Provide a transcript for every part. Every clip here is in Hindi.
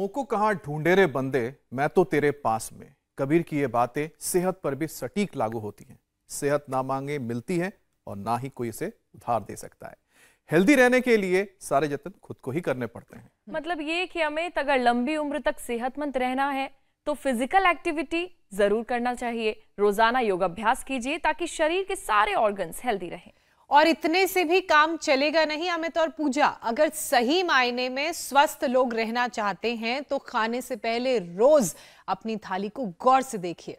मोको कहाँ ढूंढे रे बंदे, मैं तो तेरे पास में। कबीर की ये बातें सेहत पर भी सटीक लागू होती हैं। सेहत ना मांगे मिलती है और ना ही कोई इसे उधार दे सकता है। हेल्दी रहने के लिए सारे जतन खुद को ही करने पड़ते हैं। मतलब ये कि अमित, अगर लंबी उम्र तक सेहतमंद रहना है तो फिजिकल एक्टिविटी जरूर करना चाहिए। रोजाना योगाभ्यास कीजिए ताकि शरीर के सारे ऑर्गन्स हेल्दी रहें। और इतने से भी काम चलेगा नहीं अमित और पूजा। अगर सही मायने में स्वस्थ लोग रहना चाहते हैं तो खाने से पहले रोज अपनी थाली को गौर से देखिए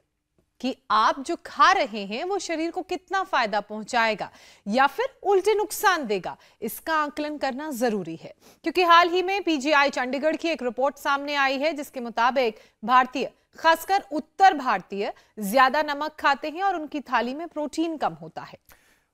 कि आप जो खा रहे हैं वो शरीर को कितना फायदा पहुंचाएगा या फिर उल्टे नुकसान देगा। इसका आकलन करना जरूरी है, क्योंकि हाल ही में पीजीआई चंडीगढ़ की एक रिपोर्ट सामने आई है जिसके मुताबिक भारतीय, खासकर उत्तर भारतीय, ज्यादा नमक खाते हैं और उनकी थाली में प्रोटीन कम होता है।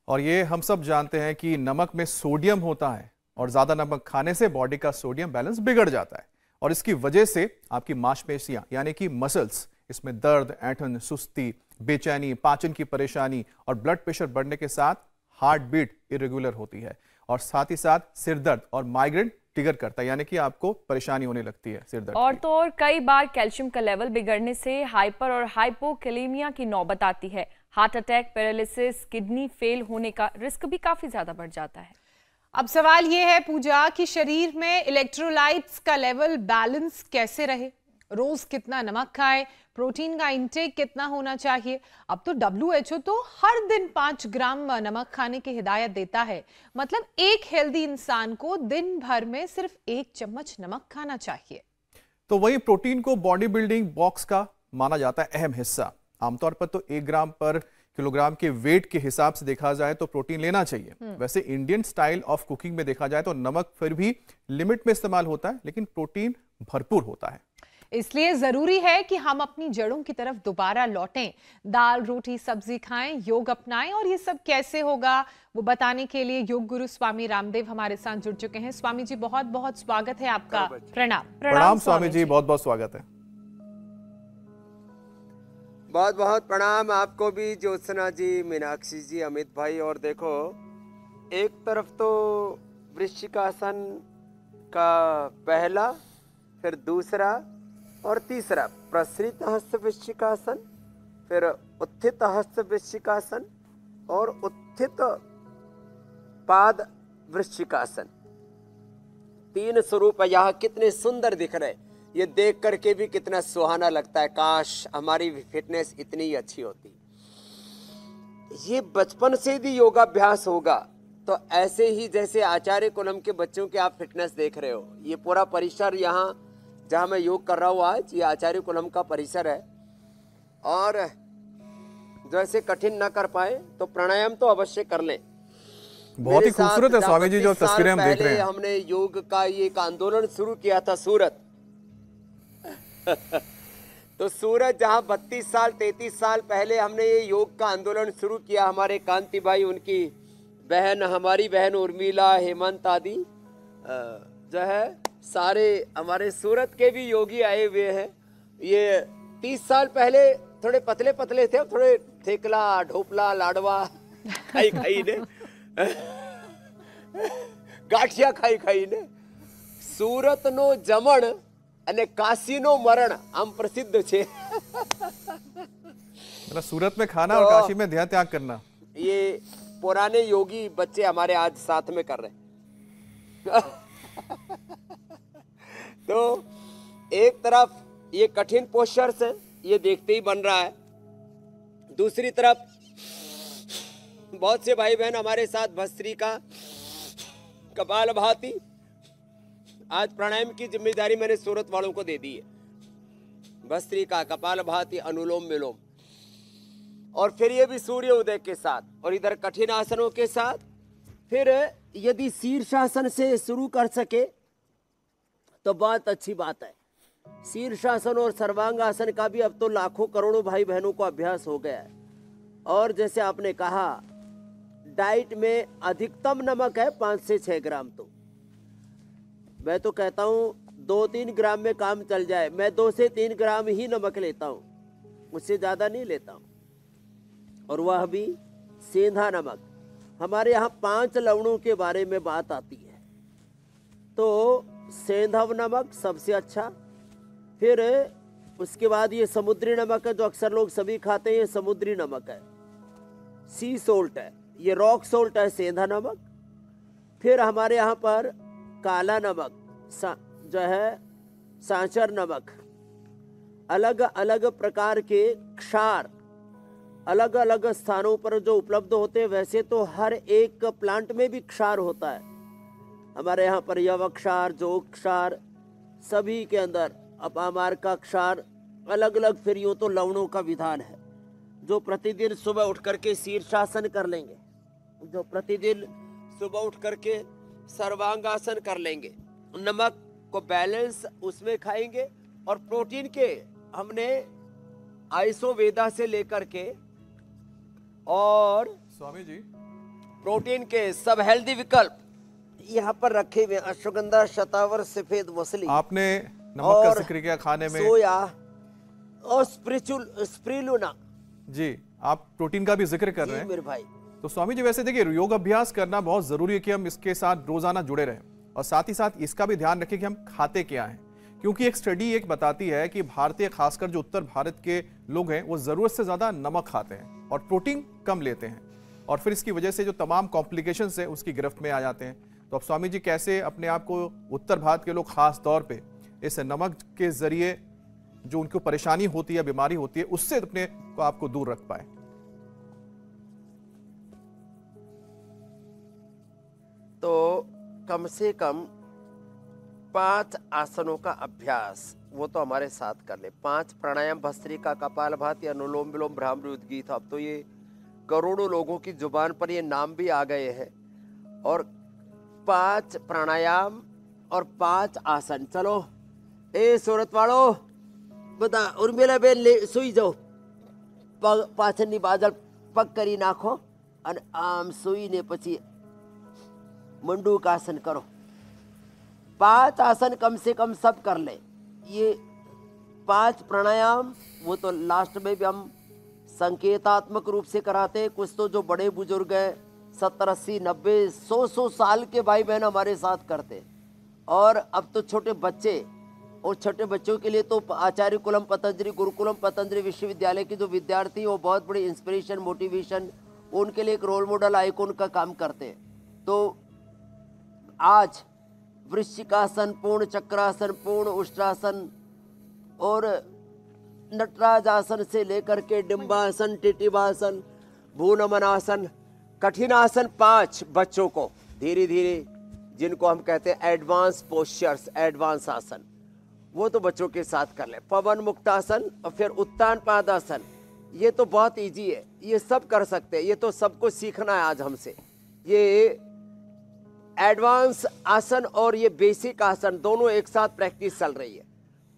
और ये हम सब जानते हैं कि नमक में सोडियम होता है और ज्यादा नमक खाने से बॉडी का सोडियम बैलेंस बिगड़ जाता है और इसकी वजह से आपकी मांसपेशियां यानी कि मसल्स, इसमें दर्द, ऐंठन, सुस्ती, बेचैनी, पाचन की परेशानी और ब्लड प्रेशर बढ़ने के साथ हार्ट बीट इरेगुलर होती है और साथ ही साथ सिर दर्द और माइग्रेन ट्रिगर करता है, यानी कि आपको परेशानी होने लगती है सिर दर्द और तो और कई बार कैल्शियम का लेवल बिगड़ने से हाइपर और हाइपोकैलेमिया की नौबत आती है। Heart attack, paralysis, kidney fail होने का रिस्क भी काफी ज्यादा बढ़ जाता है। अब सवाल यह है पूजा कि शरीर में इलेक्ट्रोलाइट्स का लेवल बैलेंस कैसे रहे। रोज कितना नमक खाएं, प्रोटीन का इंटेक कितना होना चाहिए। अब तो WHO तो हर दिन 5 ग्राम नमक खाने की हिदायत देता है। मतलब एक हेल्दी इंसान को दिन भर में सिर्फ 1 चम्मच नमक खाना चाहिए। तो वही प्रोटीन को बॉडी बिल्डिंग बॉक्स का माना जाता है अहम हिस्सा। आमतौर पर तो 1 ग्राम पर किलोग्राम के वेट के हिसाब से देखा जाए तो प्रोटीन लेना चाहिए। वैसे इंडियन स्टाइल ऑफ कुकिंग में देखा जाए तो नमक फिर भी लिमिट में इस्तेमाल होता है, लेकिन प्रोटीन भरपूर होता है। इसलिए जरूरी है कि हम अपनी जड़ों की तरफ दोबारा लौटें। दाल, रोटी, सब्जी खाएं, योग अपनाएं। और ये सब कैसे होगा वो बताने के लिए योग गुरु स्वामी रामदेव हमारे साथ जुड़ चुके हैं। स्वामी जी, बहुत बहुत स्वागत है आपका। प्रणाम। प्रणाम स्वामी जी, बहुत बहुत स्वागत है। बहुत बहुत प्रणाम आपको भी, ज्योत्सना जी, मीनाक्षी जी, अमित भाई। और देखो, एक तरफ तो वृश्चिकासन का पहला, फिर दूसरा और तीसरा प्रसृत हस्त वृश्चिकासन, फिर उत्थित हस्त वृश्चिकासन और उत्थित पाद वृश्चिकासन। 3 स्वरूप यह कितने सुंदर दिख रहे, ये देख करके भी कितना सुहाना लगता है। काश हमारी फिटनेस इतनी ही अच्छी होती। ये बचपन से भी योगाभ्यास होगा तो ऐसे ही जैसे आचार्य कुलम के बच्चों के आप फिटनेस देख रहे हो, ये पूरा परिसर यहाँ जहाँ मैं योग कर रहा हूँ आज, ये आचार्य कुलम का परिसर है। और जैसे कठिन ना कर पाए तो प्राणायाम तो अवश्य कर लें। बहुत ही खूबसूरत है स्वामी जी जो तस्वीरें हम देख रहे हैं। हमने योग का ये एक आंदोलन शुरू किया था सूरत। तो सूरत जहाँ 32 साल 33 साल पहले हमने ये योग का आंदोलन शुरू किया, हमारे कांति भाई, उनकी बहन, हमारी बहन उर्मिला, हेमंत आदि जो है सारे हमारे सूरत के भी योगी आए हुए हैं। ये 30 साल पहले थोड़े पतले पतले थे, थोड़े थेकला, ढोपला, लाडवा खाई खाई ने गाठिया खाई खाई ने सूरत नो जमण અને કાશીનો મરણ આમ પ્રસિદ્ધ છે। मतलब सूरत में खाना और काशी में ध्यान त्याग करना, ये पुराने योगी बच्चे हमारे आज साथ में कर रहे हैं। तो एक तरफ ये कठिन पोस्चर्स है, ये देखते ही बन रहा है। दूसरी तरफ बहुत से भाई बहन हमारे साथ भस्त्रिका, कपालभाति, आज प्राणायाम की जिम्मेदारी मैंने सूरत वालों को दे दी है। भस्त्रिका, कपालभाति, अनुलोम विलोम, और फिर ये भी सूर्य उदय के साथ, और इधर कठिन आसनों के साथ। फिर यदि शीर्षासन से शुरू कर सके तो बहुत अच्छी बात है। शीर्षासन और सर्वांगासन का भी अब तो लाखों करोड़ों भाई बहनों को अभ्यास हो गया है। और जैसे आपने कहा, डाइट में अधिकतम नमक है 5 से 6 ग्राम। तो मैं तो कहता हूँ 2-3 ग्राम में काम चल जाए। मैं 2 से 3 ग्राम ही नमक लेता हूँ, उससे ज़्यादा नहीं लेता हूँ। और वह भी सेंधा नमक। हमारे यहाँ 5 लवणों के बारे में बात आती है, तो सेंधव नमक सबसे अच्छा, फिर उसके बाद ये समुद्री नमक है जो अक्सर लोग सभी खाते हैं, ये समुद्री नमक है, सी सोल्ट है। ये रॉक सोल्ट है, सेंधा नमक। फिर हमारे यहाँ पर काला नमक जो है, सांचर नमक, अलग अलग प्रकार के क्षार अलग अलग स्थानों पर जो उपलब्ध होते हैं। वैसे तो हर एक प्लांट में भी क्षार होता है, हमारे यहाँ पर यवक क्षार, जोग क्षार, सभी के अंदर अपामार का क्षार अलग अलग। फिर यूँ तो लवणों का विधान है, जो प्रतिदिन सुबह उठ करके शीर्षासन कर लेंगे, जो प्रतिदिन सुबह उठ करके सर्वांगासन कर लेंगे, नमक को बैलेंस उसमें खाएंगे। और प्रोटीन के हमने आयुर्वेदा से लेकर के और स्वामी जी प्रोटीन के सब हेल्दी विकल्प यहाँ पर रखे हुए, अश्वगंधा, शतावर, सफेद मछली, आपने नमक का जिक्र किया खाने में, सोया और स्प्रिलुना जी आप प्रोटीन का भी जिक्र कर रहे हैं मेरे भाई। तो स्वामी जी वैसे देखिए योग अभ्यास करना बहुत जरूरी है कि हम इसके साथ रोजाना जुड़े रहें और साथ ही साथ इसका भी ध्यान रखें कि हम खाते क्या हैं, क्योंकि एक स्टडी एक बताती है कि भारतीय खासकर जो उत्तर भारत के लोग हैं वो जरूरत से ज्यादा नमक खाते हैं और प्रोटीन कम लेते हैं और फिर इसकी वजह से जो तमाम कॉम्प्लिकेशंस है उसकी गिरफ्त में आ जाते हैं। तो अब स्वामी जी कैसे अपने आप को उत्तर भारत के लोग खास तौर पे इस नमक के जरिए जो उनको परेशानी होती है, बीमारी होती है, उससे अपने को आपको दूर रख पाए? तो कम से कम 5 आसनों का अभ्यास वो तो हमारे साथ कर ले। 5 प्राणायाम, भस्त्रिका, कपालभाति, अनुलोम विलोम, भ्रामरी, उद्गीत। अब तो ये करोड़ों लोगों की जुबान पर ये नाम भी आ गए हैं। और 5 प्राणायाम और 5 आसन। चलो ए सूरत वालों बता, उर्मिला बेन ले सुई जाओ, पाछळની બાજળ પગ કરી નાખો અને આમ સુઈને પછી મંડूक आसन करो। 5 आसन कम से कम सब कर ले। ये 5 प्राणायाम वो तो लास्ट में भी हम संकेतात्मक रूप से कराते हैं। कुछ तो जो बड़े बुजुर्ग हैं 70, 80, 90, 100 साल के भाई बहन हमारे साथ करते हैं। और अब तो छोटे बच्चे, और छोटे बच्चों के लिए तो आचार्य कुलम पतंजलि, गुरुकुलम पतंजलि विश्वविद्यालय के जो विद्यार्थी वो बहुत बड़ी इंस्पिरेशन, मोटिवेशन, उनके लिए एक रोल मॉडल आइकॉन का काम करते हैं। तो आज वृश्चिकासन, पूर्ण चक्रासन, पूर्ण उष्ट्रासन और नटराज आसन से लेकर के डिम्बासन, टिटिवासन, भूनमनासन, कठिन आसन 5 बच्चों को धीरे धीरे, जिनको हम कहते हैं एडवांस पोस्चर्स, एडवांस आसन, वो तो बच्चों के साथ कर ले। पवन मुक्तासन और फिर उत्तान पादासन, ये तो बहुत इजी है, ये सब कर सकते हैं। ये तो सबको सीखना है आज हमसे। ये एडवांस आसन और ये बेसिक आसन दोनों एक साथ प्रैक्टिस चल रही है।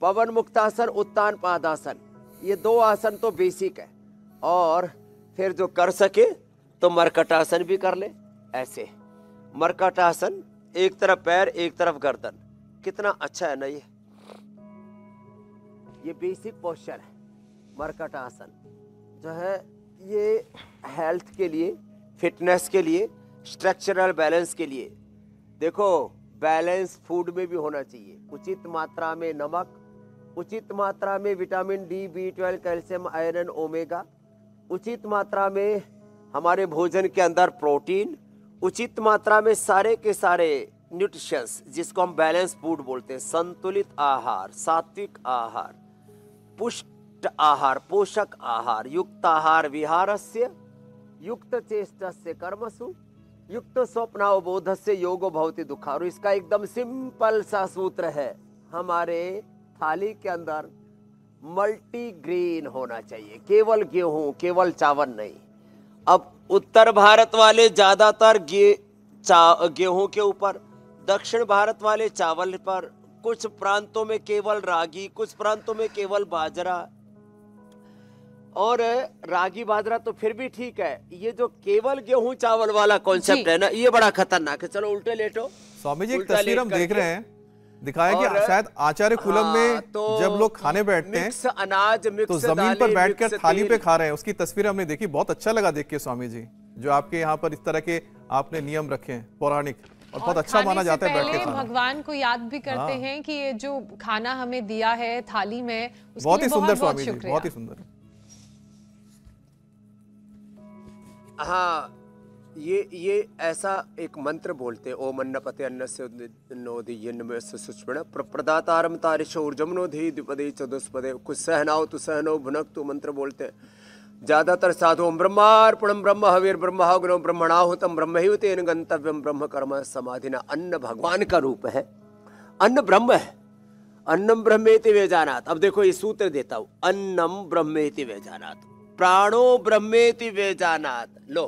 पवन मुक्तासन, उत्तान पादासन, ये 2 आसन तो बेसिक है। और फिर जो कर सके तो मरकटासन भी कर ले। ऐसे मरकटासन, एक तरफ पैर एक तरफ गर्दन, कितना अच्छा है ना। ये बेसिक पोस्चर है। मरकटासन जो है ये हेल्थ के लिए, फिटनेस के लिए, स्ट्रक्चरल बैलेंस के लिए। देखो बैलेंस फूड में भी होना चाहिए। उचित मात्रा में नमक, उचित मात्रा में vitamin D, B12, calcium, iron, omega, उचित मात्रा में हमारे भोजन के अंदर प्रोटीन, उचित मात्रा में सारे के सारे न्यूट्रिशंस, जिसको हम बैलेंस फूड बोलते हैं। संतुलित आहार, सात्विक आहार, पुष्ट आहार, पोषक आहार, युक्त आहार विहारस्य, युक्त चेष्टस्य कर्मसु, युक्त स्वप्नावबोधस्य योगो भवति दुःखः। और इसका एकदम सिंपल सा सूत्र है, हमारे थाली के अंदर मल्टीग्रेन होना चाहिए, केवल गेहूं, केवल चावल नहीं। अब उत्तर भारत वाले ज्यादातर गेहूं के ऊपर, दक्षिण भारत वाले चावल पर, कुछ प्रांतों में केवल रागी, कुछ प्रांतों में केवल बाजरा। और रागी बाजरा तो फिर भी ठीक है, ये जो केवल गेहूं चावल वाला कॉन्सेप्ट है ना, ये बड़ा खतरनाक है। चलो उल्टे लेटो। स्वामी जी एक तस्वीर हम देख रहे हैं, दिखाया कि शायद आचार्य कुलम में तो जब लोग खाने बैठते हैं अनाज मिक्स तो जमीन पर बैठकर थाली पे खा रहे हैं, उसकी तस्वीर हमने देखी, बहुत अच्छा लगा देख के स्वामी जी, जो आपके यहाँ पर इस तरह के आपने नियम रखे हैं पौराणिक, और बहुत अच्छा माना जाता है बैठ के खाना। भगवान को याद भी करते हैं कि ये जो खाना हमें दिया है थाली में, उसके बहुत ही लिए सुंदर बहुत स्वामी जी, शुक्रिया। बहुत ही सुंदर। हाँ, ये ऐसा एक मंत्र बोलते हैं, ओम अन्नपते अन्नस्य नोधि यन्नमस्य सुष्मण प्रदातारम तारिश ऊर्जम नोधि द्विपदे चतुष्पदे। कुछ सहनाओ तो सहनो भुनक मंत्र बोलते हैं। ज्यादातर साधु ओम ब्रह्मार्पणम ब्रह्म हविर ब्रह्माग्नो ब्रह्मणाहुतम ब्रह्मैवतेन गंतव्यम ब्रह्म कर्म समाधिना। अन्न भगवान का रूप है, अन्न ब्रह्म है। अन्नम ब्रह्मेति वेजानात। अब देखो ये सूत्र देता हूं, अन्नम ब्रह्मेति वेजानात, प्राणो ब्रह्मेति वेजानात। लो,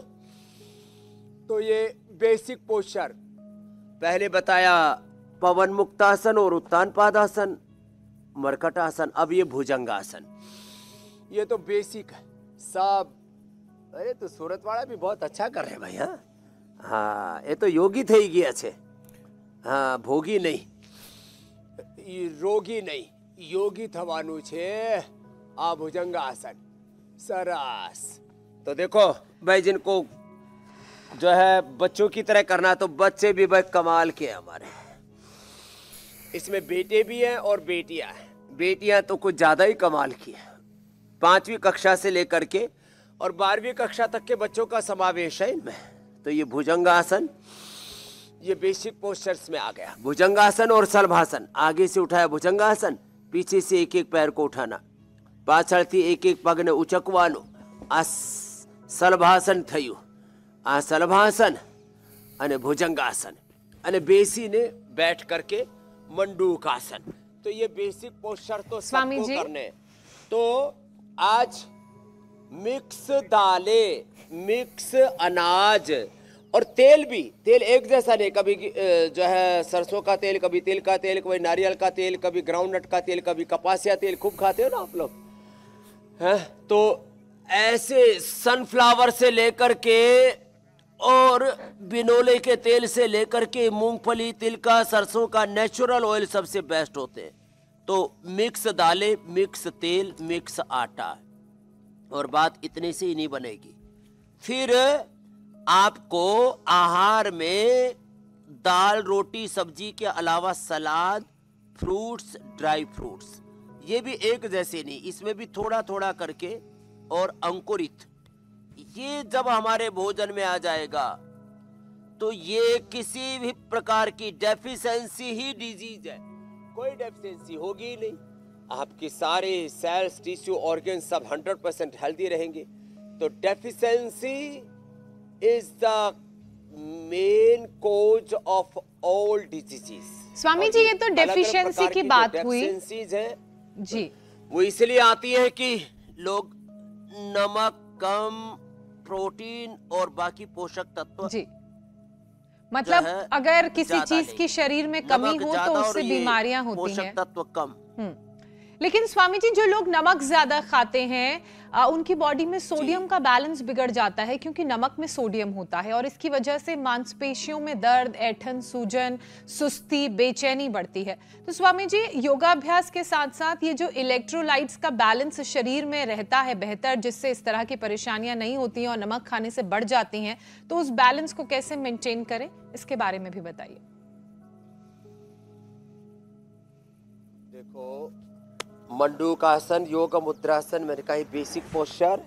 तो ये बेसिक पोस्चर पहले बताया, पवन मुक्तासन और उत्तान पादासन, मरकटासन। अब ये भुजंगासन, ये तो बेसिक है सब। अरे तो सूरत वाला भी बहुत अच्छा कर रहे भाई। हाँ, ये तो योगी थे ही अच्छे। हाँ, भोगी नहीं, रोगी नहीं, योगी थवानु छे। आ भुजंगासन सरस। तो देखो भाई, जिनको जो है बच्चों की तरह करना, तो बच्चे भी भाई कमाल के हमारे। इसमें बेटे भी हैं और बेटियां हैं। बेटियां तो कुछ ज्यादा ही कमाल की है। 5वीं कक्षा से लेकर के और 12वीं कक्षा तक के बच्चों का समावेश है इनमें। तो ये भुजंगासन, ये बेसिक पोस्चर्स में आ गया। भुजंगासन और सलभासन। आगे से उठाया भुजंगासन, पीछे से एक एक पैर को उठाना, पाछळथी एक एक पगने उचकवानो। आ सलभासन थયું। आ सलभासन અને भुजंगासन અને બેસીને बैठ करके मंडूकासन। तो ये बेसिक पोस्चर तो सबको करने। तो आज मिक्स दालें, मिक्स अनाज और तेल भी, तेल एक जैसा नहीं। कभी जो है सरसों का तेल, कभी तिल का तेल, कभी नारियल का तेल, कभी ग्राउंडनट का तेल, कभी कपासिया तेल। खूब खाते हो ना आप लोग, हैं? तो ऐसे सनफ्लावर से लेकर के और बिनोले के तेल से लेकर के मूंगफली, तिल का, सरसों का नेचुरल ऑयल सबसे बेस्ट होते हैं। तो मिक्स दालें, मिक्स तेल, मिक्स आटा। और बात इतने से ही नहीं बनेगी, फिर आपको आहार में दाल, रोटी, सब्जी के अलावा सलाद, फ्रूट्स, ड्राई फ्रूट्स, ये भी एक जैसे नहीं, इसमें भी थोड़ा थोड़ा करके। और अंकुरित, ये जब हमारे भोजन में आ जाएगा तो ये किसी भी प्रकार की डेफिशिएंसी ही डिजीज है, कोई डेफिशिएंसी होगी ही नहीं। आपके सारे सेल्स, टिश्यू, ऑर्गन सब 100% हेल्दी रहेंगे। तो deficiency is the main cause of all diseases. Swami ji, ये तो डेफिशिएंसी की बात हुई है जी, वो इसलिए आती है कि लोग नमक कम, प्रोटीन और बाकी पोषक तत्व जी, मतलब अगर किसी चीज की शरीर में कमी हो तो उससे बीमारियां होती हैं। पोषक तत्व कम। लेकिन स्वामी जी, जो लोग नमक ज्यादा खाते हैं उनकी बॉडी में सोडियम का बैलेंस बिगड़ जाता है, क्योंकि नमक में सोडियम होता है और इसकी वजह से मांसपेशियों में दर्द, ऐंठन, सूजन, सुस्ती, बेचैनी बढ़ती है। तो स्वामी जी, योगाभ्यास के साथ साथ ये जो इलेक्ट्रोलाइट्स का बैलेंस शरीर में रहता है बेहतर, जिससे इस तरह की परेशानियां नहीं होती हैं और नमक खाने से बढ़ जाती हैं, तो उस बैलेंस को कैसे मेंटेन करें, इसके बारे में भी बताइए। देखो, मंडूकासन, योग मुद्रासन, मैंने कहा बेसिक पोस्चर,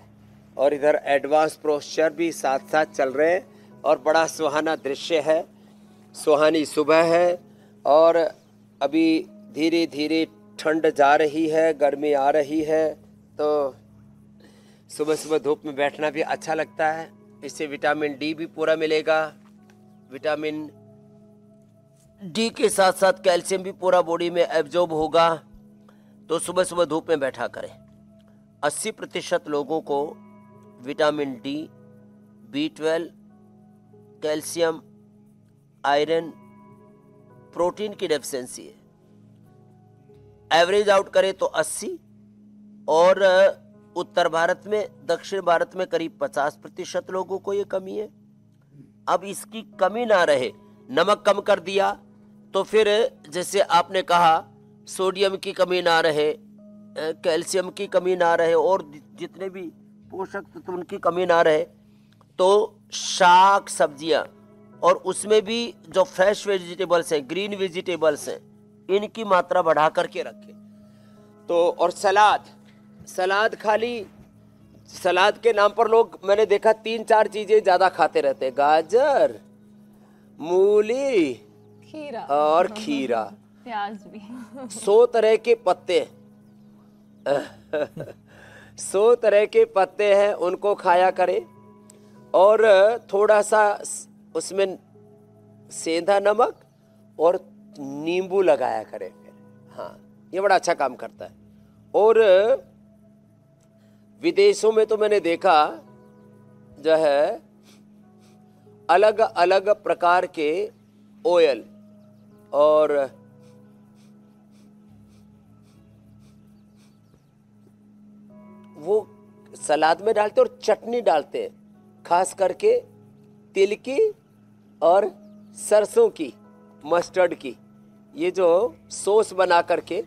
और इधर एडवांस पोस्चर भी साथ साथ चल रहे हैं। और बड़ा सुहाना दृश्य है, सुहानी सुबह है और अभी धीरे धीरे ठंड जा रही है, गर्मी आ रही है। तो सुबह सुबह धूप में बैठना भी अच्छा लगता है। इससे विटामिन डी भी पूरा मिलेगा। विटामिन डी के साथ साथ कैल्शियम भी पूरा बॉडी में एब्जॉर्ब होगा। तो सुबह सुबह धूप में बैठा करें। 80% लोगों को vitamin D, B12, calcium, iron, protein की डेफिशिएंसी है। एवरेज आउट करें तो 80, और उत्तर भारत में, दक्षिण भारत में करीब 50% लोगों को ये कमी है। अब इसकी कमी ना रहे, नमक कम कर दिया तो फिर जैसे आपने कहा सोडियम की कमी ना रहे, कैल्शियम की कमी ना रहे, और जितने भी पोषक तत्व उनकी कमी ना रहे, तो शाक सब्जियां और उसमें भी जो फ्रेश वेजिटेबल्स हैं, ग्रीन वेजिटेबल्स हैं, इनकी मात्रा बढ़ा करके रखें। तो और सलाद खाली सलाद के नाम पर लोग, मैंने देखा 3-4 चीजें ज्यादा खाते रहते हैं, गाजर, मूली खीरा और खीरा, प्याज भी। 100 तरह के पत्ते 100 तरह के पत्ते हैं, उनको खाया करें। और थोड़ा सा उसमें सेंधा नमक और नींबू लगाया करें फिर। हाँ, ये बड़ा अच्छा काम करता है। और विदेशों में तो मैंने देखा जो है अलग अलग प्रकार के ऑयल और वो सलाद में डालते और चटनी डालते हैं, खास करके तिल की और सरसों की, मस्टर्ड की, ये जो सॉस बना करके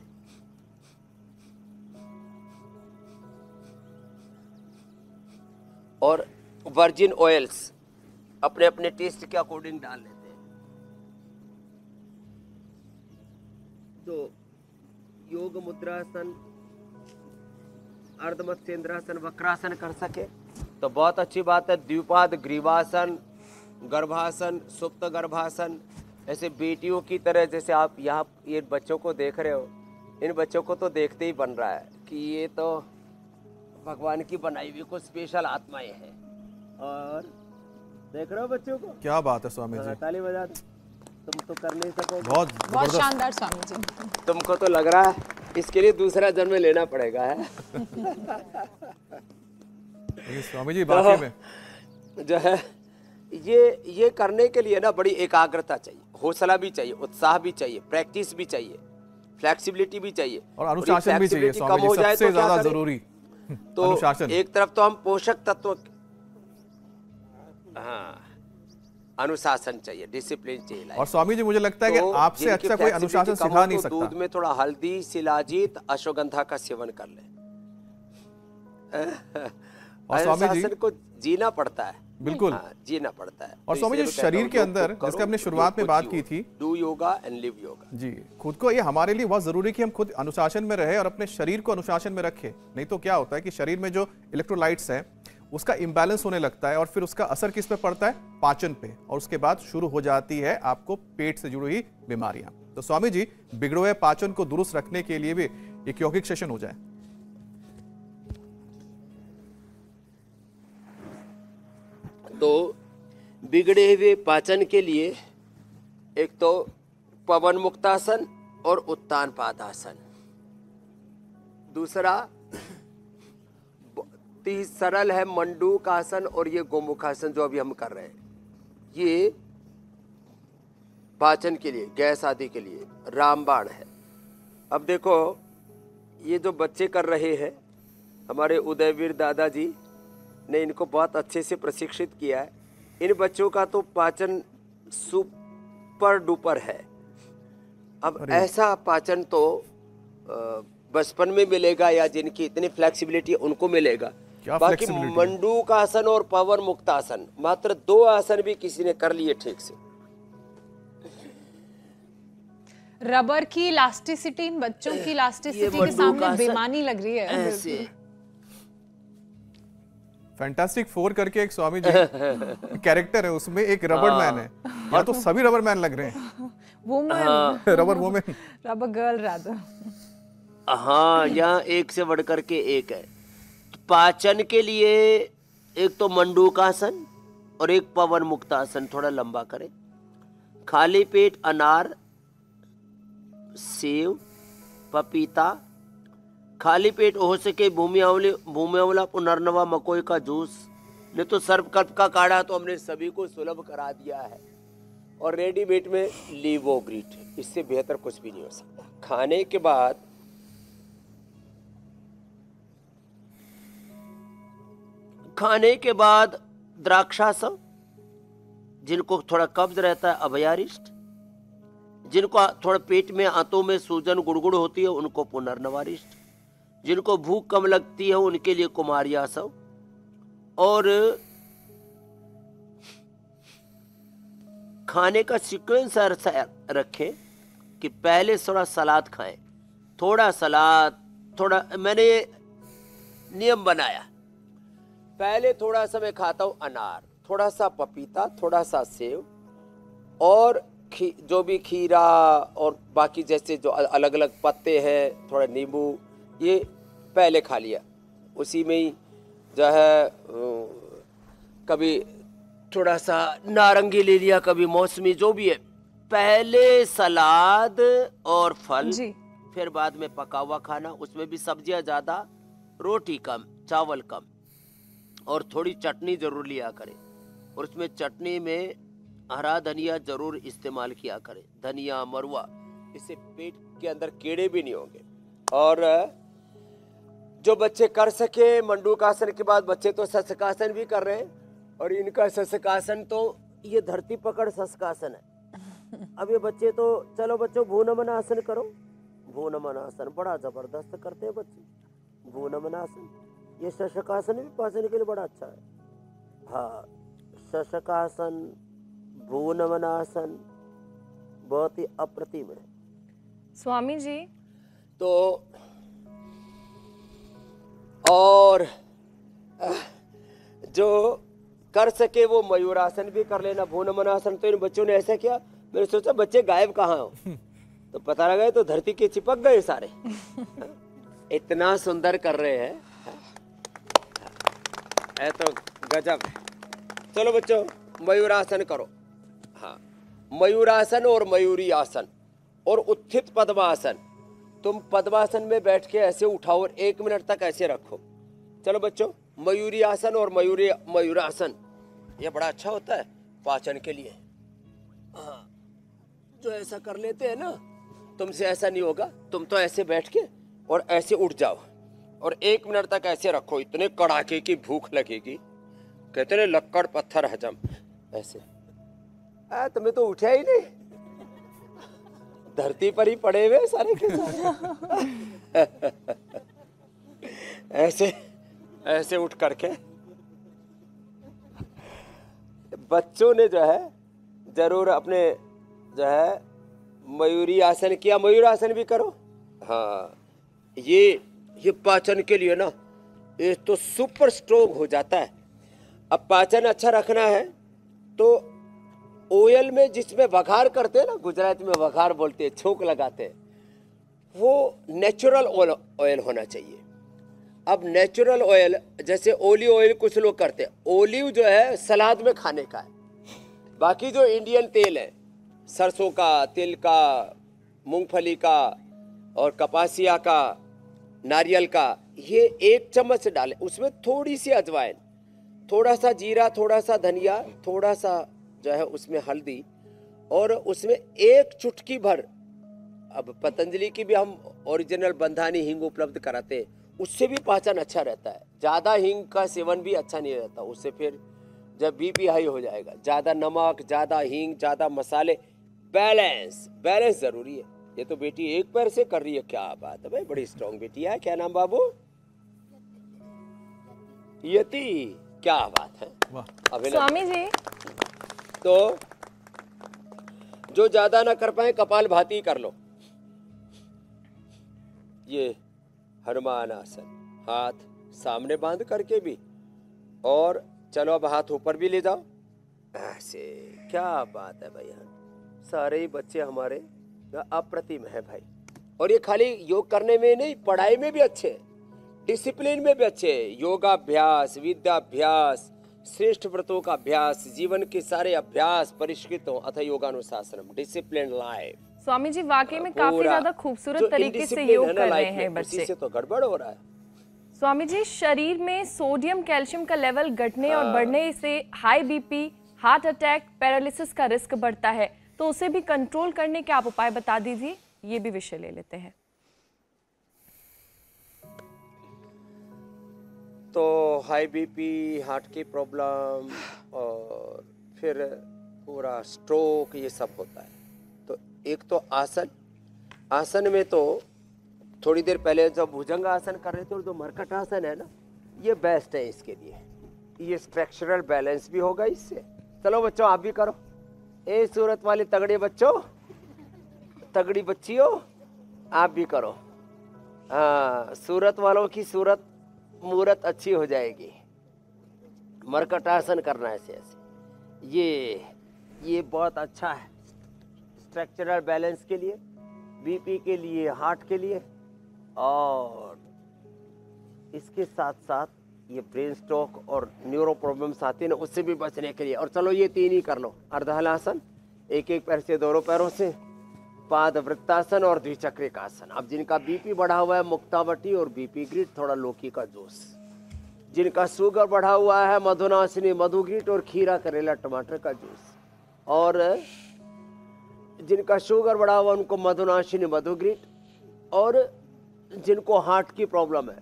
और वर्जिन ऑयल्स अपने अपने टेस्ट के अकॉर्डिंग डाल लेते हैं। तो योग मुद्रासन, अर्धमत्स्येंद्रासन, वक्रासन कर सके तो बहुत अच्छी बात है। द्विपाद, ग्रीवासन, गर्भासन, सुप्त गर्भासन, ऐसे बेटियों की तरह, जैसे आप यहाँ ये बच्चों को देख रहे हो, इन बच्चों को तो देखते ही बन रहा है कि ये तो भगवान की बनाई हुई कुछ स्पेशल आत्माएं हैं। और देख रहे हो बच्चों को, क्या बात है स्वामी जी, ताली बजा दो। तुम तो कर नहीं सकोगे, बहुत बहुत जबरदस्त। शानदार स्वामी जी। तुमको तो लग रहा है इसके लिए दूसरा जन्म लेना पड़ेगा है। लेकिन स्वामी जी वाकई में जो है ये करने के लिए ना बड़ी एकाग्रता चाहिए, हौसला भी चाहिए, उत्साह भी चाहिए, प्रैक्टिस भी चाहिए, फ्लेक्सिबिलिटी भी चाहिए और अनुशासन भी चाहिए flexibility स्वामी कम हो जी, जाए सबसे तो क्या ज्यादा करें? जरूरी तो अनुशासन। एक तरफ तो हम पोषक तत्व, हाँ, अनुशासन चाहिए, डिसिप्लिन चाहिए life और स्वामी जी मुझे लगता है कि तो आपसे जिनकी अच्छा कोई flexibility अनुशासन कम सिखा हो नहीं तो सकता। दूध में थोड़ा हल्दी, शिलाजीत, अश्वगंधा का सेवन कर ले। और स्वामी जी अनुशासन को जीना पड़ता है, बिल्कुल। हाँ, जीना पड़ता है। और स्वामी जी शरीर के अंदर, जिसका हमने शुरुआत में बात की थी, do yoga and live yoga ji, खुद को, ये हमारे लिए बहुत जरूरी कि हम खुद अनुशासन में रहे और अपने शरीर को अनुशासन में रखें। नहीं तो क्या होता है कि शरीर में जो इलेक्ट्रोलाइट्स हैं उसका इंबैलेंस होने लगता है और फिर उसका असर किस पे पड़ता है, पाचन पे, और उसके बाद शुरू हो जाती है आपको पेट से जुड़ी हुई बीमारियां। तो स्वामी जी बिगड़े हुए पाचन को दुरुस्त रखने के लिए भी एक यौगिक सेशन हो जाए। तो बिगड़े हुए पाचन के लिए एक तो पवन मुक्तासन और उत्तान पादासन, दूसरा सरल है मंडूकासन और ये गोमुखासन जो अभी हम कर रहे हैं, ये पाचन के लिए, गैस आदि के लिए रामबाण है। अब देखो ये जो बच्चे कर रहे हैं, हमारे उदयवीर दादाजी ने इनको बहुत अच्छे से प्रशिक्षित किया है। इन बच्चों का तो पाचन सुपर डुपर है। अब ऐसा पाचन तो बचपन में मिलेगा या जिनकी इतनी फ्लेक्सिबिलिटी उनको मिलेगा। बाकी मंडूकासन और पवन मुक्तासन, मात्र 2 आसन भी किसी ने कर लिए ठीक से। रबर की इलास्टिसिटी इन बच्चों की इलास्टिसिटी के सामने बेमानी लग रही है। ऐसे फैंटास्टिक 4 करके एक स्वामी जी कैरेक्टर है, उसमें एक रबर मैन है, या तो सभी रबर मैन लग रहे हैं, woman, rubber women, rubber girl rather. हाँ, यहाँ एक से बढ़ करके एक है। पाचन के लिए एक तो मंडूकासन और एक पवन मुक्तासन, थोड़ा लंबा करें। खाली पेट अनार, सेव, पपीता, खाली पेट हो सके भूमि आंवला, पुनर्नवा, मकोई का जूस, नहीं तो सर्पकल्प का काढ़ा तो हमने सभी को सुलभ करा दिया है। और रेडीमेड में लीवोग्रीट, इससे बेहतर कुछ भी नहीं हो सकता। खाने के बाद द्राक्षासव, जिनको थोड़ा कब्ज रहता है अभयारिष्ट, जिनको थोड़ा पेट में आंतों में सूजन गुड़गुड़ होती है उनको पुनर्नवारिष्ट, जिनको भूख कम लगती है उनके लिए कुमारियासव, और खाने का सीक्वेंस ऐसा रखें कि पहले थोड़ा सलाद खाएं, थोड़ा सलाद, थोड़ा, मैंने नियम बनाया, पहले थोड़ा सा मैं खाता हूँ अनार, थोड़ा सा पपीता, थोड़ा सा सेव और जो भी खीरा और बाकी जैसे जो अलग अलग पत्ते हैं, थोड़ा नींबू, ये पहले खा लिया। उसी में ही जो है कभी थोड़ा सा नारंगी ले लिया, कभी मौसमी, जो भी है। पहले सलाद और फल जी। फिर बाद में पका हुआ खाना, उसमें भी सब्जियां ज़्यादा, रोटी कम, चावल कम, और थोड़ी चटनी ज़रूर लिया करें। और उसमें चटनी में हरा धनिया ज़रूर इस्तेमाल किया करें, धनिया, मरुआ, इससे पेट के अंदर कीड़े भी नहीं होंगे। और जो बच्चे कर सके, मंडूकासन के बाद बच्चे तो शशकासन भी कर रहे हैं, और इनका शशकासन तो ये धरती पकड़ शशकासन है। अब ये बच्चे तो, चलो बच्चों भूनमन आसन करो, भूनमन आसन बड़ा जबरदस्त करते हैं बच्चे, भूनमन आसन। ये शशकासन भी पाचन के लिए बड़ा अच्छा है। हाँ, शशकासन, भूनमन आसन बहुत ही अप्रतिम है। स्वामी जी, तो और जो कर सके वो मयूरासन भी कर लेना, भूनमन आसन। तो इन बच्चों ने ऐसा किया, मैंने सोचा बच्चे गायब कहाँ हो, तो पता लगा तो धरती के चिपक गए सारे। इतना सुंदर कर रहे हैं, है तो गजब। चलो बच्चों मयूरासन करो। हाँ, मयूरासन और मयूरी आसन और उत्थित पद्मासन। तुम पद्मासन में बैठ के ऐसे उठाओ और 1 मिनट तक ऐसे रखो। चलो बच्चों, मयूरी आसन और मयूरासन, ये बड़ा अच्छा होता है पाचन के लिए। हाँ, जो ऐसा कर लेते हैं ना, तुमसे ऐसा नहीं होगा। तुम तो ऐसे बैठ के और ऐसे उठ जाओ और 1 मिनट तक ऐसे रखो, इतने कड़ाके की भूख लगेगी, कहते हैं लक्कड़ पत्थर हजम। ऐसे तुम्हें तो उठा ही नहीं, धरती पर ही पड़े हुए सारे के सारे। ऐसे ऐसे उठ करके बच्चों ने जो है जरूर अपने जो है मयूरी आसन किया। मयूर आसन भी करो। हाँ, ये पाचन के लिए ना ये तो सुपर स्ट्रोंग हो जाता है। अब पाचन अच्छा रखना है तो ऑयल में जिसमें वघार करते हैं ना, गुजरात में वघार बोलते हैं, छोंक लगाते हैं, वो नेचुरल ऑयल होना चाहिए। अब नेचुरल ऑयल जैसे ओलिव ऑयल कुछ लोग करते हैं, ओलिव जो है सलाद में खाने का है। बाकी जो इंडियन तेल है, सरसों का, तिल का, मूंगफली का और कपासिया का, नारियल का, ये 1 चम्मच डालें। उसमें थोड़ी सी अजवाइन, थोड़ा सा जीरा, थोड़ा सा धनिया, थोड़ा सा जो है उसमें हल्दी, और उसमें 1 चुटकी भर, अब पतंजलि की भी हम ओरिजिनल बंधानी हींग उपलब्ध कराते हैं, उससे भी पाचन अच्छा रहता है। ज़्यादा हींग का सेवन भी अच्छा नहीं रहता, उससे फिर जब बीपी हाई हो जाएगा। ज़्यादा नमक, ज़्यादा हींग, ज़्यादा मसाले, बैलेंस ज़रूरी है। ये तो बेटी 1 पैर से कर रही है, क्या बात है भाई, बड़ी स्ट्रॉन्ग बेटी है। क्या नाम बाबू? यति, क्या बात है, स्वामी जी। तो जो ज्यादा ना कर पाए कपाल भाती कर लो। ये हनुमान आसन, हाथ सामने बांध करके भी, और चलो अब हाथ ऊपर भी ले जाओ ऐसे। क्या बात है भाई, सारे ही बच्चे हमारे अप्रतिम है भाई। और ये खाली योग करने में नहीं, पढ़ाई में भी अच्छे, डिसिप्लिन में भी अच्छे। योगाभ्यास, विद्याभ्यास, श्रेष्ठ व्रतों का अभ्यास, जीवन के सारे अभ्यास परिष्कृत हो, अथ योगानुशासनम, डिसिप्लिन लाइफ। स्वामी जी वाकई में काफी ज्यादा खूबसूरत तरीके से योग कर रहे हैं बच्चे। से तो गड़बड़ हो रहा है। स्वामी जी, शरीर में सोडियम कैल्शियम का लेवल घटने और बढ़ने से high BP, heart attack, paralysis का रिस्क बढ़ता है, तो उसे भी कंट्रोल करने के आप उपाय बता दीजिए। ये भी विषय ले लेते हैं। तो हाई बीपी, हार्ट की प्रॉब्लम और फिर पूरा स्ट्रोक, ये सब होता है। तो एक तो आसन में तो थोड़ी देर पहले जब भुजंग आसन कर रहे थे, और जो मरकट आसन है ना, ये बेस्ट है इसके लिए। ये स्ट्रक्चरल बैलेंस भी होगा इससे। चलो बच्चों आप भी करो। ए सूरत वाले तगड़े बच्चों, तगड़ी बच्चियों, आप भी करो। हाँ, सूरत वालों की सूरत मूरत अच्छी हो जाएगी। मरकटासन करना है ऐसे। ये बहुत अच्छा है स्ट्रक्चरल बैलेंस के लिए, बीपी के लिए, हार्ट के लिए, और इसके साथ साथ ये ब्रेन स्ट्रोक और न्यूरो प्रॉब्लम्स आती है ना, उससे भी बचने के लिए। और चलो ये 3 ही कर लो। अर्धहलासन, एक एक पैर से दोनों पैरों से, पाद वृत्तासन और द्विचक्रिकासन। अब जिनका बीपी बढ़ा हुआ है, मुक्तावटी और बीपी ग्रिट, थोड़ा लौकी का जूस। जिनका शुगर बढ़ा हुआ है, मधुनाशिनी, मधुग्रिट और खीरा करेला टमाटर का जूस। और जिनका शुगर बढ़ा हुआ उनको मधुनाशिनी, मधुग्रिट। और जिनको हार्ट की प्रॉब्लम है,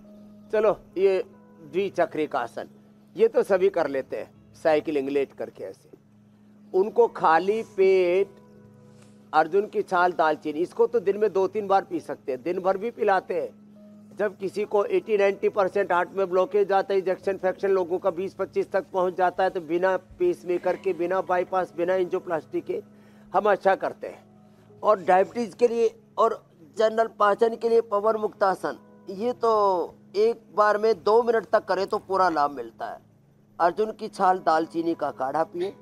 चलो ये द्विचक्रिकासन, ये तो सभी कर लेते हैं, साइकिलिंग लेट करके ऐसे। उनको खाली पेट अर्जुन की छाल, दालचीनी, इसको तो दिन में 2-3 बार पी सकते हैं, दिन भर भी पिलाते हैं। जब किसी को 80-90% हार्ट में ब्लॉकेज आता है, इजेक्शन फ्रैक्शन लोगों का 20-25 तक पहुंच जाता है, तो बिना पेसमेकर के, बिना बाईपास, बिना एंजियोप्लास्टी के हम अच्छा करते हैं। और डायबिटीज के लिए और जनरल पाचन के लिए पवन मुक्तासन, ये तो एक बार में 2 मिनट तक करें तो पूरा लाभ मिलता है। अर्जुन की छाल, दालचीनी का काढ़ा पिए।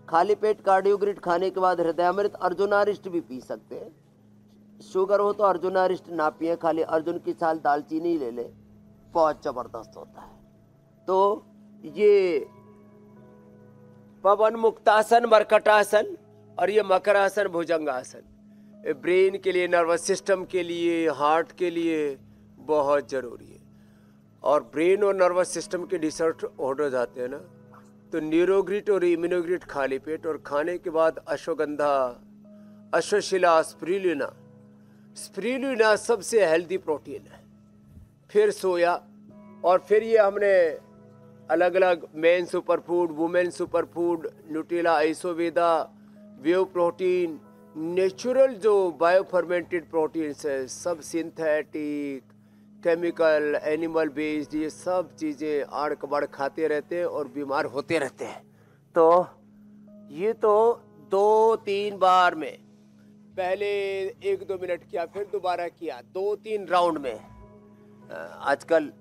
खाली पेट कार्डियोग्रिड खाने के बाद हृदयामृत, अर्जुनारिष्ट भी पी सकते हैं। शुगर हो तो अर्जुनारिष्ट ना पिए, खाली अर्जुन की छाल, दालचीनी ले ले, बहुत जबरदस्त होता है। तो ये पवन मुक्तासन, मरकटासन और ये मकरासन, भुजंगासन, ब्रेन के लिए, नर्वस सिस्टम के लिए, हार्ट के लिए बहुत जरूरी है। और ब्रेन और नर्वस सिस्टम के डिसऑर्डर जाते हैं ना, तो न्यूरोग्रिट और इम्यूनोग्रिट खाली पेट, और खाने के बाद अश्वगंधा, अश्वशिला, स्पिरुलिना। स्पिरुलिना सबसे हेल्दी प्रोटीन है। फिर सोया, और फिर ये हमने अलग अलग men super food, women super food, Nutrela, Isoveda, whey protein, natural जो बायो फर्मेंटेड प्रोटीन्स है, सब सिंथेटिक, केमिकल, एनिमल बेस्ड, ये सब चीज़ें आड़ कबाड़ खाते रहते हैं और बीमार होते रहते हैं। तो ये तो 2-3 बार में, पहले 1-2 मिनट किया, फिर दोबारा किया, 2-3 राउंड में। आजकल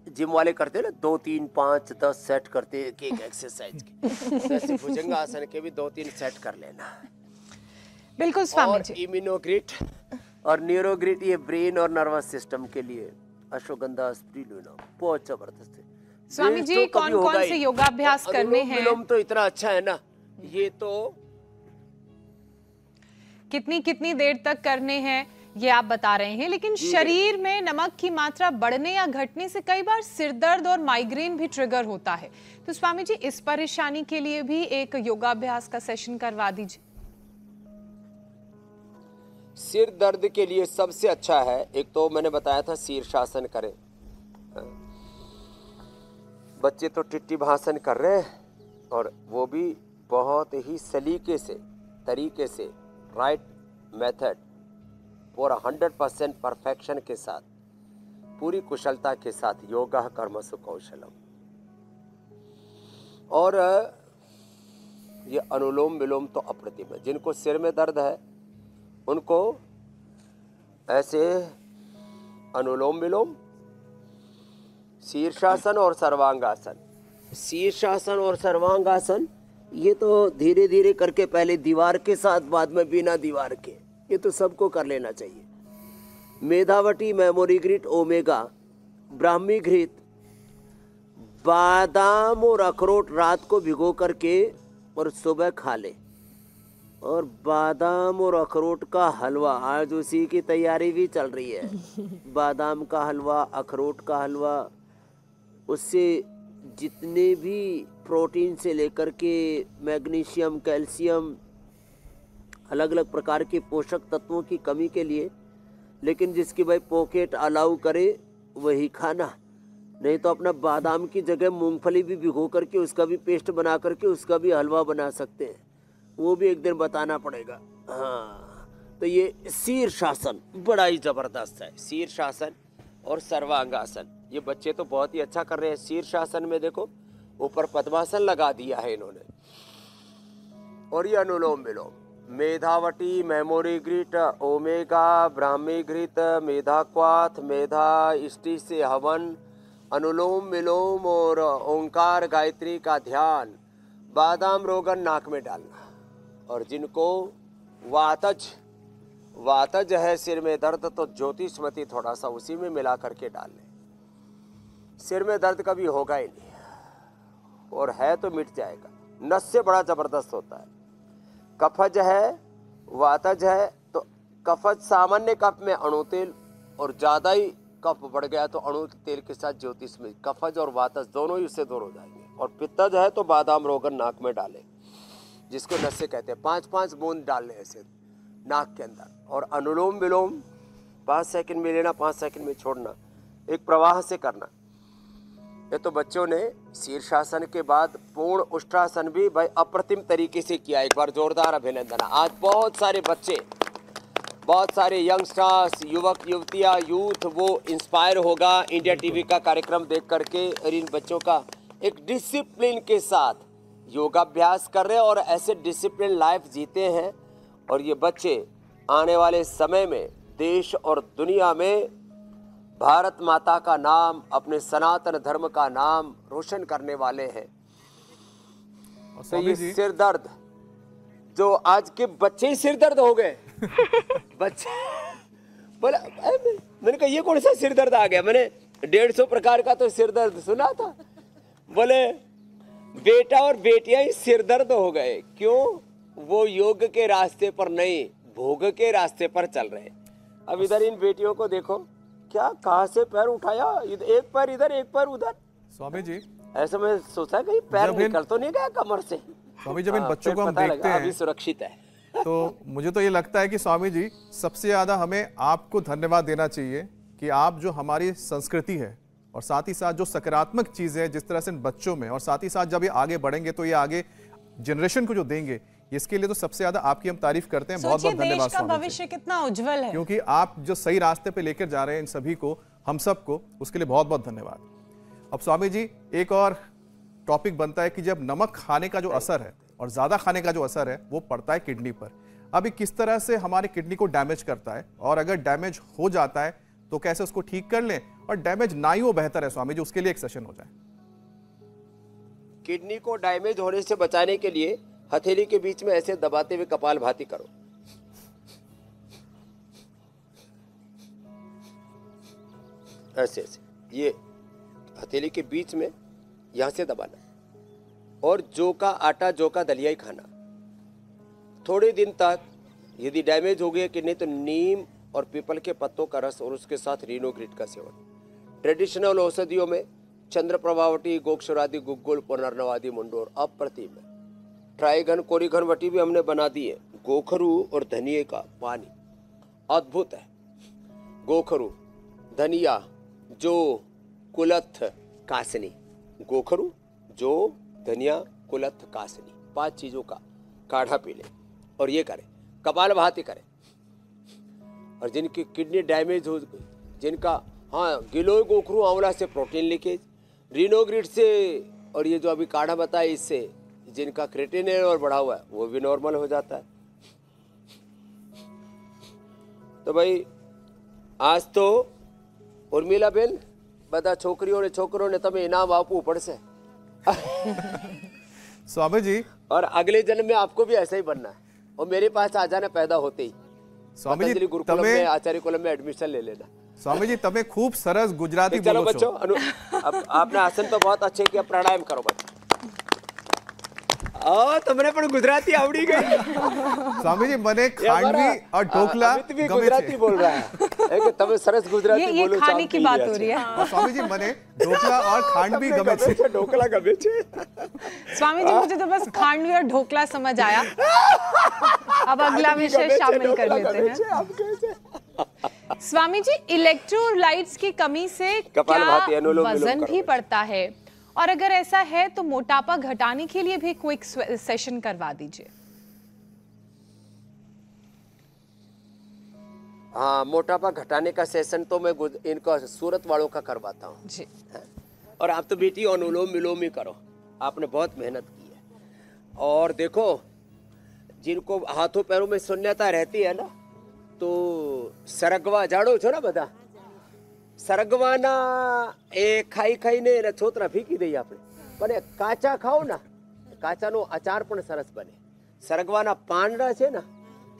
जिम वाले करते हैं ना, 2-3, 5, 10 सेट करते हैं एक एक्सरसाइज के। जैसे भुजंगासन के भी 2-3 सेट कर लेना। बिल्कुल स्वामी जी। इम्यूनोग्रिट और न्यूरोग्रिट, ये ब्रेन और नर्वस सिस्टम के लिए। अश्वगंधा, स्पिरुलिना बहुत जबरदस्त है। स्वामी जी, कौन कौन से योगाभ्यास करने हैं? अनुलोम तो इतना अच्छा है ना, ये तो कितनी देर तक करने हैं ये आप बता रहे हैं, लेकिन शरीर में नमक की मात्रा बढ़ने या घटने से कई बार सिर दर्द और माइग्रेन भी ट्रिगर होता है। तो स्वामी जी, इस परेशानी के लिए भी एक योगाभ्यास का सेशन करवा दीजिए। सिर दर्द के लिए सबसे अच्छा है, एक तो मैंने बताया था शीर्षासन करें। बच्चे तो टिट्टी भाषण कर रहे हैं, और वो भी बहुत ही सलीके से, तरीके से, राइट मेथड, पूरा 100% परफेक्शन के साथ, पूरी कुशलता के साथ। योगा कर्मसु कौशलम। और ये अनुलोम विलोम तो अप्रतिम है। जिनको सिर में दर्द है उनको ऐसे अनुलोम विलोम, शीर्षासन और सर्वांगासन। शीर्षासन और सर्वांगासन ये तो धीरे धीरे करके, पहले दीवार के साथ, बाद में बिना दीवार के, ये तो सबको कर लेना चाहिए। मेधावटी, मेमोरी ग्रिट, ओमेगा, ब्राह्मी घृत, बादाम और अखरोट रात को भिगो करके और सुबह खा ले। और बादाम और अखरोट का हलवा, आज उसी की तैयारी भी चल रही है। बादाम का हलवा, अखरोट का हलवा, उससे जितने भी प्रोटीन से लेकर के मैग्नीशियम, कैल्शियम, अलग अलग प्रकार के पोषक तत्वों की कमी के लिए, लेकिन जिसकी भाई पॉकेट अलाउ करे वही खाना। नहीं तो अपना बादाम की जगह मूंगफली भी भिगो करके उसका भी पेस्ट बना करके उसका भी हलवा बना सकते हैं, वो भी एक दिन बताना पड़ेगा। हाँ, तो ये शीर्षासन बड़ा ही जबरदस्त है। शीर्षासन और सर्वांगासन, ये बच्चे तो बहुत ही अच्छा कर रहे हैं। शीर्षासन में देखो ऊपर पद्मासन लगा दिया है इन्होंने, और ये अनुलोम विलोम, मेधावटी, मेमोरी ग्रिट, ओमेगा, ब्राह्मी घृत, मेधाक्वाथ, मेधा इष्टि से हवन, अनुलोम विलोम और ओंकार गायत्री का ध्यान, बादाम रोगन नाक में डालना। और जिनको वातज है सिर में दर्द, तो ज्योतिषमती थोड़ा सा उसी में मिला करके डाल लें। सिर में दर्द कभी होगा ही नहीं, और है तो मिट जाएगा। नस से बड़ा जबरदस्त होता है। कफज है, वातज है, तो कफज सामान्य कफ में अणु तेल, और ज्यादा ही कफ बढ़ गया तो अणु तेल के साथ ज्योतिष में कफज और वातज दोनों ही उससे दूर हो जाएंगे। और पित्तज है तो बादाम रोगन नाक में डालें, जिसको नस्से कहते हैं। 5-5 बूंद डाल लें ऐसे नाक के अंदर। और अनुलोम विलोम 5 सेकंड में लेना, 5 सेकंड में छोड़ना, एक प्रवाह से करना। ये तो बच्चों ने शीर्षासन के बाद पूर्ण उष्ट्रासन भी भाई अप्रतिम तरीके से किया। एक बार जोरदार अभिनंदन। आज बहुत सारे बच्चे, बहुत सारे यंगस्टर्स, युवक युवतियाँ, यूथ वो इंस्पायर होगा इंडिया टीवी का कार्यक्रम देख करके। और इन बच्चों का एक डिसिप्लिन के साथ योगाभ्यास कर रहे हैं और ऐसे डिसिप्लिन लाइफ जीते हैं। और ये बच्चे आने वाले समय में देश और दुनिया में भारत माता का नाम, अपने सनातन धर्म का नाम रोशन करने वाले हैं। तो ये सिर दर्द, जो आज के बच्चे ही सिर दर्द हो गए बच्चे बोला, मैंने कहा ये कौन सा सिर दर्द आ गया? मैंने 150 प्रकार का तो सिर दर्द सुना था। बोले बेटा और बेटियां ही सिर दर्द हो गए। क्यों? वो योग के रास्ते पर नहीं, भोग के रास्ते पर चल रहे। अब इधर इन बेटियों को देखो, क्या कहाँ से पैर उठाया, एक पैर इधर एक पैर उधर। स्वामी जी, ऐसा मैं सोचा कहीं पैर निकल तो नहीं गया कमर से। स्वामी जब इन बच्चों को हम देखते हैं अभी सुरक्षित है तो मुझे तो ये लगता है कि स्वामी जी सबसे ज्यादा हमें आपको धन्यवाद देना चाहिए कि आप जो हमारी संस्कृति है और साथ ही साथ जो सकारात्मक चीजें हैं जिस तरह से इन बच्चों में, और साथ ही साथ जब ये आगे बढ़ेंगे तो ये आगे जनरेशन को जो देंगे, इसके लिए तो सबसे ज्यादा आपकी हम तारीफ करते हैं। बहुत बहुत धन्यवाद देश का भविष्य कितना उज्जवल है, क्योंकि आप जो सही रास्ते पे लेकर जा रहे हैं इन सभी को, हम सबको, उसके लिए बहुत बहुत धन्यवाद। अब स्वामी जी एक और टॉपिक बनता है कि जब नमक खाने का जो असर है और ज्यादा खाने का जो असर है वो पड़ता है किडनी पर। अभी किस तरह से हमारी किडनी को डैमेज करता है, और अगर डैमेज हो जाता है तो कैसे उसको ठीक कर लें, और डैमेज ना ही हो बेहतर है स्वामी जी, उसके लिए एक सेशन हो जाए। किडनी को डैमेज होने से बचाने के लिए हथेली के बीच में ऐसे दबाते हुए कपालभाति करो। ऐसे ऐसे, ये हथेली के बीच में यहां से दबाना। और जौ का आटा, जौ का दलिया ही खाना। थोड़े दिन तक यदि डैमेज हो गया किडनी तो नीम और पीपल के पत्तों का रस और उसके साथ रीनोग्रिट का सेवन। ट्रेडिशनल औषधियों में चंद्रप्रभावटी, गोक्षरादि, गुग्गुल, पुनर्नवादी, मुंडोर अप्रतिम है। ट्राइगन, कोरिघन वटी भी हमने बना दी है। गोखरू और धनिये का पानी अद्भुत है। गोखरू, धनिया, जो, कुलथ, कासनी। गोखरू, जो, धनिया, कुलथ, कासनी, 5 चीजों का काढ़ा पी ले और ये करें, कपालभाति करें। और जिनकी किडनी डैमेज हो, जिनका गिलोय गोखरू आंवला से प्रोटीन लीकेज, रीनोग्रिड से, और ये जो अभी काढ़ा बताया इससे जिनका क्रेटिनिन और बढ़ा हुआ है वो भी नॉर्मल हो जाता है। तो भाई आज तो उर्मिला बेन बदा छोकरियों ने छोकरों ने तमें इनाम आपू ऊपर से स्वामी जी, और अगले जन्म में आपको भी ऐसा ही बनना है और मेरे पास आ जाना पैदा होते ही। स्वामी जी गुरुकुलम में, आचार्य कुलम में एडमिशन ले लेना। स्वामी जी तमें खूब सरस गुजराती चलो बोलो बच्चों, अब आपने आसन तो बहुत अच्छे किया, प्राणायाम करो बच्चों। तुमने पण गुजराती आवड़ी गई। स्वामी जी मने खांडवी और ढोकला भी गुजराती बोल रहा है कि तमे सरस गुजराती बोलो। ये खाने की बात हो रही है। और स्वामी जी मने ढोकला और खांडवी गमे छे। ढोकला गमे छे। स्वामी जी मुझे तो बस खांडवी और ढोकला समझ आया। अब अगला विषय शामिल कर लेते हैं। स्वामी जी, इलेक्ट्रोलाइट्स की कमी से क्या वजन भी बढ़ता है, और अगर ऐसा है तो मोटापा घटाने के लिए भी क्विक सेशन करवा दीजिए। हाँ, मोटापा घटाने का सेशन तो मैं इनका सूरत वालों का करवाता हूँ जी। और आप तो बेटी अनुलोम विलोम ही करो, आपने बहुत मेहनत की है। और देखो जिनको हाथों पैरों में शून्यता रहती है ना, तो सरगवा जाड़ो छो ना बता, सरगवाना એ ખાઈ ખાઈને એના છોતરા ફીકી દઈએ આપણે, પણ કાચા ખાઓ ના, કાચાનો અચાર પણ સરસ બને. સરગવાના પાંદડા છે ને,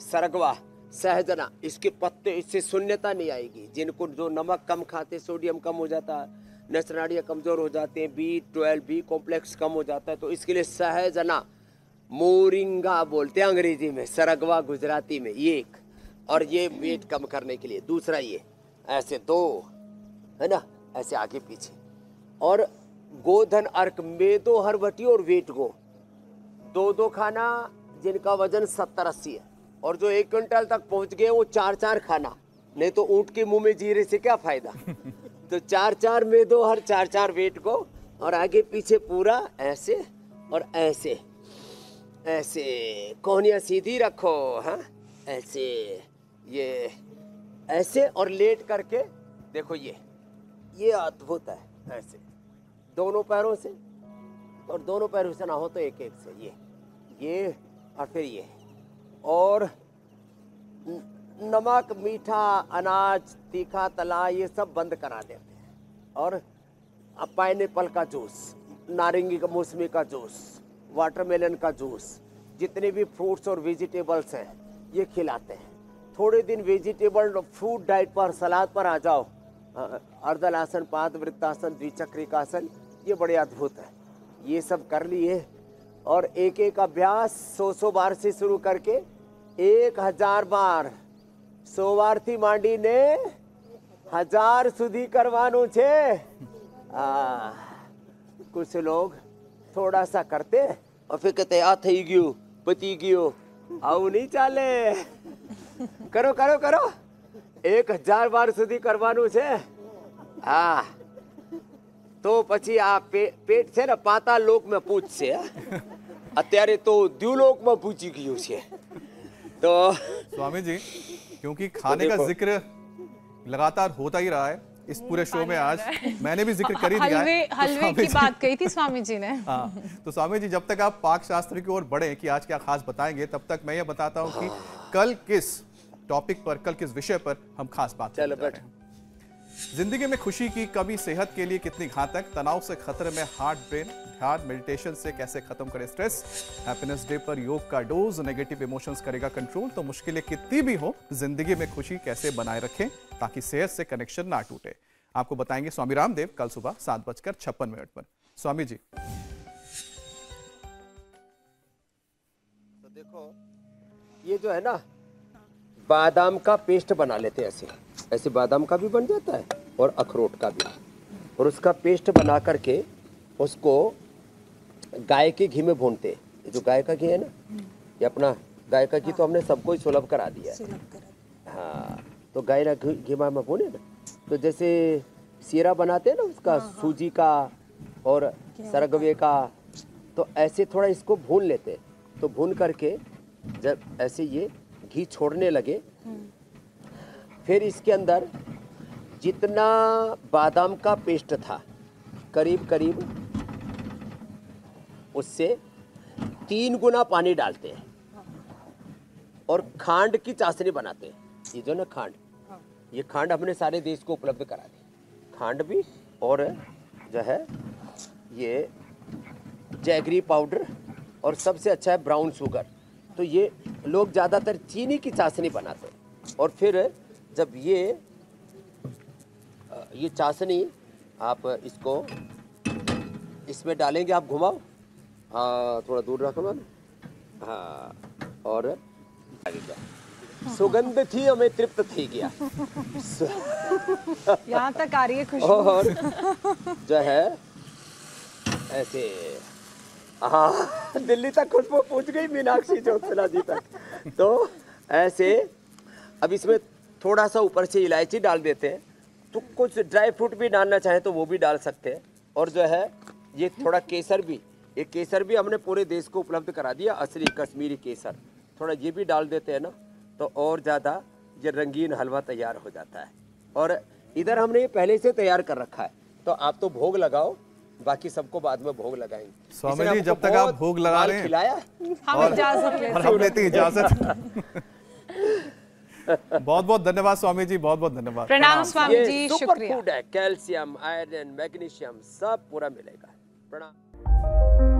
सरगवा सहजना, इसके पत्ते, इससे शून्यता नहीं आएगी. जिनको जो नमक कम खाते, सोडियम कम हो जाता है, नस नाड़ियाँ कमजोर हो जाते हैं, B12 बी कॉम्प्लेक्स कम हो जाता है, तो इसके लिए सहजना, मोरिंगा बोलते हैं अंग्रेजी में, सरगवा गुजराती में, ये एक. और ये वेट कम करने के लिए. दूसरा ये ऐसे दो है ना, ऐसे आगे पीछे. और गोधन अर्क, मेदो हरवटी और वेट गो, दो खाना जिनका वजन 70-80 है, और जो 1 क्विंटल तक पहुंच गए वो 4-4 खाना. नहीं तो ऊंट के मुंह में जीरे से क्या फायदा. तो 4-4 मेदो हर, 4-4 वेट को, और आगे पीछे पूरा ऐसे और ऐसे ऐसे. कोहनियाँ सीधी रखो, हाँ ऐसे, ये ऐसे, और लेट करके देखो, ये अद्भुत है. ऐसे दोनों पैरों से, और दोनों पैरों से ना हो तो एक से, ये और फिर ये. और नमक, मीठा, अनाज, तीखा, तला, ये सब बंद करा देते हैं. और पाइनएप्पल का जूस, नारंगी का, मौसमी का जूस, वाटरमेलन का जूस, जितने भी फ्रूट्स और वेजिटेबल्स हैं ये खिलाते हैं. थोड़े दिन वेजिटेबल फ्रूट डाइट पर, सलाद पर आ जाओ. अर्धलासन, पादवृत्तासन, द्विचक्रिकासन, ये बड़े अद्भुत है. ये सब कर लिए, और एक एक अभ्यास 100 बार से शुरू करके 1000 बार. 100 વારથી માંડીને 1000 સુધી કરવાનું છે. कुछ लोग थोड़ा सा करते और फिर कहते आ થઈ ગયું, પતી ગયું. આવું નહીં ચાલે. કરો કરો કરો, 1000 બાર સુધી કરવાનું છે. હા, તો પછી આ પેટ છે ને પાતાળ લોકમાં પૂછશે. અત્યારે તો દ્યુલોકમાં પૂછી ગયું છે. तो स्वामी जी, क्योंकि खाने का जिक्र लगातार होता ही रहा है इस पूरे शो में, आज मैंने भी जिक्र कर ही दिया है. हलवे की बात कही थी स्वामी जी ने. हाँ, तो स्वामी जी जब तक आप पाक शास्त्र की ओर बढ़े कि आज क्या खास बताएंगे, तब तक मैं ये बताता हूँ कि कल किस टॉपिक पर, कल किस विषय पर हम खास बात करने जा रहे हैं. जिंदगी में खुशी की कमी सेहत के लिए कितनी घातक, तनाव से खतरे में हार्ट, ब्रेन, ध्यान, मेडिटेशन से कैसे खत्म करें स्ट्रेस, हैप्पीनेस डे पर योग का डोज, नेगेटिव इमोशंस करेगा कंट्रोल. तो मुश्किलें कितनी भी हो, जिंदगी में खुशी कैसे बनाए रखें ताकि सेहत से कनेक्शन ना टूटे, आपको बताएंगे स्वामी रामदेव कल सुबह 7:56 पर. स्वामी जी. तो देखो, ये जो है ना, बादाम का पेस्ट बना लेते हैं. ऐसे ऐसे बादाम का भी बन जाता है और अखरोट का भी. और उसका पेस्ट बना करके उसको गाय के घी में भूनते हैं. जो गाय का घी है ना, ये अपना गाय का घी तो हमने सबको ही सुलभ करा दिया है. हाँ, तो गाय ना घी में भूने ना, तो जैसे सीरा बनाते हैं ना उसका, सूजी का और सरगवे का, तो ऐसे थोड़ा इसको भून लेते हैं. तो भून करके जब ऐसे ये घी छोड़ने लगे, फिर इसके अंदर जितना बादाम का पेस्ट था, करीब करीब उससे 3 गुना पानी डालते हैं, और खांड की चाशनी बनाते हैं. ये जो ना खांड, ये खांड हमने सारे देश को उपलब्ध करा दी. खांड भी, और जो है ये जैगरी पाउडर, और सबसे अच्छा है ब्राउन शुगर. तो ये लोग ज़्यादातर चीनी की चाशनी बनाते हैं. और फिर जब ये चाशनी आप इसको इसमें डालेंगे, आप घुमाओ, हाँ थोड़ा दूर रखो ना, हाँ, और सुगंध थी, हमें तृप्त थी गया. यहाँ तक आ रही है खुशबू. और जो है ऐसे, हाँ, दिल्ली तक खुशबू पहुंच गई, मीनाक्षी ज्योत्सना जी तक. तो ऐसे अब इसमें थोड़ा सा ऊपर से इलायची डाल देते हैं. तो कुछ ड्राई फ्रूट भी डालना चाहे तो वो भी डाल सकते हैं. और जो है ये थोड़ा केसर भी, ये केसर भी हमने पूरे देश को उपलब्ध करा दिया, असली कश्मीरी केसर. थोड़ा ये भी डाल देते हैं ना, तो और ज़्यादा ये रंगीन हलवा तैयार हो जाता है. और इधर हमने ये पहले से तैयार कर रखा है, तो आप तो भोग लगाओ, बाकी सबको बाद में भोग लगाएंगे। स्वामी इसने जी, हमको जब तक आप बहुत भोग लगा माल रहे हैं खिलाया। हम इजाजत लेते और हैं। हम लेते हैं इजाजत। बहुत बहुत धन्यवाद स्वामी जी, बहुत बहुत धन्यवाद। प्रणाम स्वामी ये जी, सुपर शुक्रिया। फूड है, कैल्शियम, आयरन, मैग्नीशियम सब पूरा मिलेगा। प्रणाम।